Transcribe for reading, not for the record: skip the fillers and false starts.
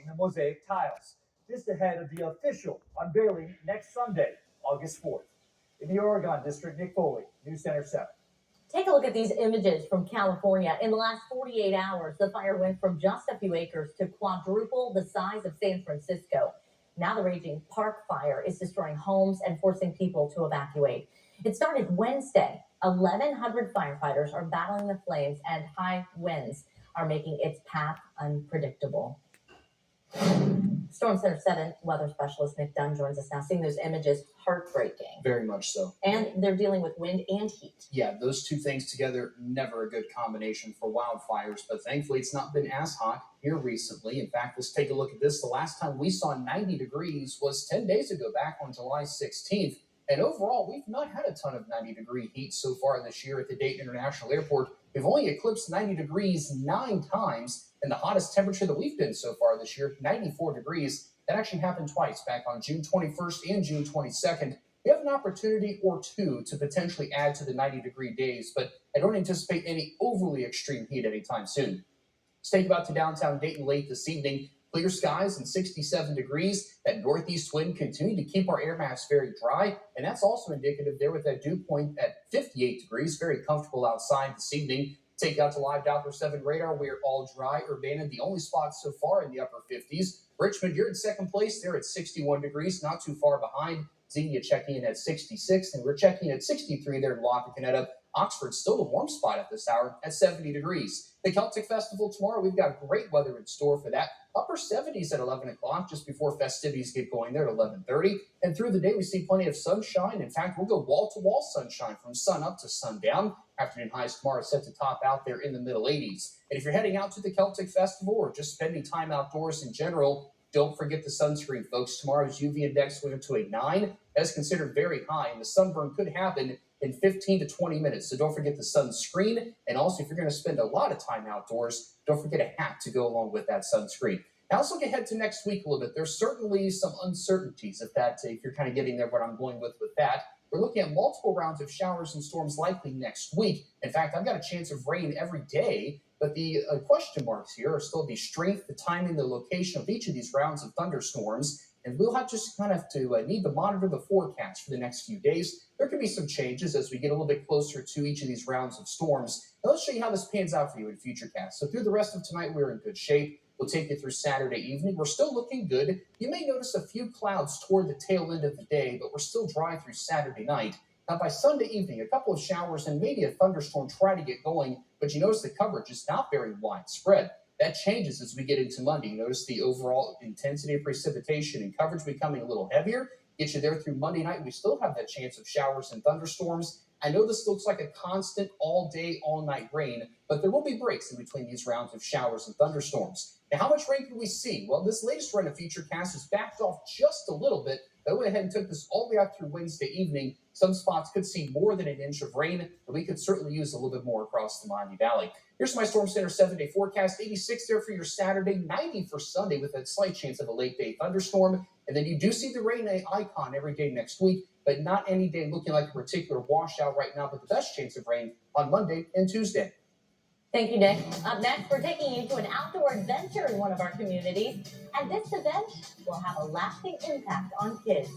the mosaic tiles. This ahead of the official unveiling next Sunday, August 4th. In the Oregon District, Nick Foley, News Center 7. Take a look at these images from California. In the last 48 hours, the fire went from just a few acres to quadruple the size of San Francisco. Now the raging park fire is destroying homes and forcing people to evacuate. It started Wednesday. 1,100 firefighters are battling the flames, and high winds are making its path unpredictable. Storm Center 7 weather specialist Nick Dunn joins us now. Seeing those images, heartbreaking. Very much so. And they're dealing with wind and heat. Yeah, those two things together, never a good combination for wildfires, but thankfully it's not been as hot here recently. In fact, let's take a look at this. The last time we saw 90 degrees was 10 days ago, back on July 16th. And overall, we've not had a ton of 90-degree heat so far this year at the Dayton International Airport. We've only eclipsed 90 degrees 9 times, and the hottest temperature that we've been so far this year, 94 degrees. That actually happened twice, back on June 21st and June 22nd. We have an opportunity or two to potentially add to the 90-degree days, but I don't anticipate any overly extreme heat anytime soon. Let's take about to downtown Dayton late this evening. Clear skies and 67 degrees. That northeast wind continued to keep our air mass very dry, and that's also indicative there with that dew point at 58 degrees. Very comfortable outside this evening. Take out to live Doppler 7 radar. We're all dry. Urbana, the only spot so far in the upper 50s. Richmond, you're in second place there at 61 degrees, not too far behind. Xenia checking in at 66, and we're checking at 63 there in Wapakoneta. Oxford's still the warm spot at this hour at 70 degrees. The Celtic Festival tomorrow, we've got great weather in store for that. Upper 70s at 11 o'clock, just before festivities get going there at 11:30. And through the day, we see plenty of sunshine. In fact, we'll go wall-to-wall sunshine from sun up to sundown. Afternoon highs tomorrow set to top out there in the middle 80s. And if you're heading out to the Celtic Festival or just spending time outdoors in general, don't forget the sunscreen, folks. Tomorrow's UV index went up to a 9. That's considered very high, and the sunburn could happen in 15 to 20 minutes. So don't forget the sunscreen. And also, if you're going to spend a lot of time outdoors, don't forget a hat to go along with that sunscreen. Now, let's look ahead to next week a little bit. There's certainly some uncertainties if you're kind of getting there, what I'm going with that. We're looking at multiple rounds of showers and storms likely next week. In fact, I've got a chance of rain every day. But the question marks here are still the strength, the timing, the location of each of these rounds of thunderstorms. And we'll have just kind of to need to monitor the forecast for the next few days. There could be some changes as we get a little bit closer to each of these rounds of storms. Now, let's show you how this pans out for you in future casts. So through the rest of tonight, we're in good shape. We'll take you through Saturday evening. We're still looking good. You may notice a few clouds toward the tail end of the day, but we're still dry through Saturday night. Now, by Sunday evening, a couple of showers and maybe a thunderstorm try to get going, but you notice the coverage is not very widespread. That changes as we get into Monday. You notice the overall intensity of precipitation and coverage becoming a little heavier. Get you there through Monday night. We still have that chance of showers and thunderstorms. I know this looks like a constant all-day, all-night rain, but there will be breaks in between these rounds of showers and thunderstorms. Now, how much rain can we see? Well, this latest run of Futurecast has backed off just a little bit. I went ahead and took this all the way out through Wednesday evening. Some spots could see more than an inch of rain, but we could certainly use a little bit more across the Miami Valley. Here's my Storm Center 7-day forecast. 86 there for your Saturday, 90 for Sunday with a slight chance of a late-day thunderstorm. And then you do see the rain icon every day next week, but not any day looking like a particular washout right now, but the best chance of rain on Monday and Tuesday. Thank you, Nick. Up next, we're taking you to an outdoor adventure in one of our communities, and this event will have a lasting impact on kids.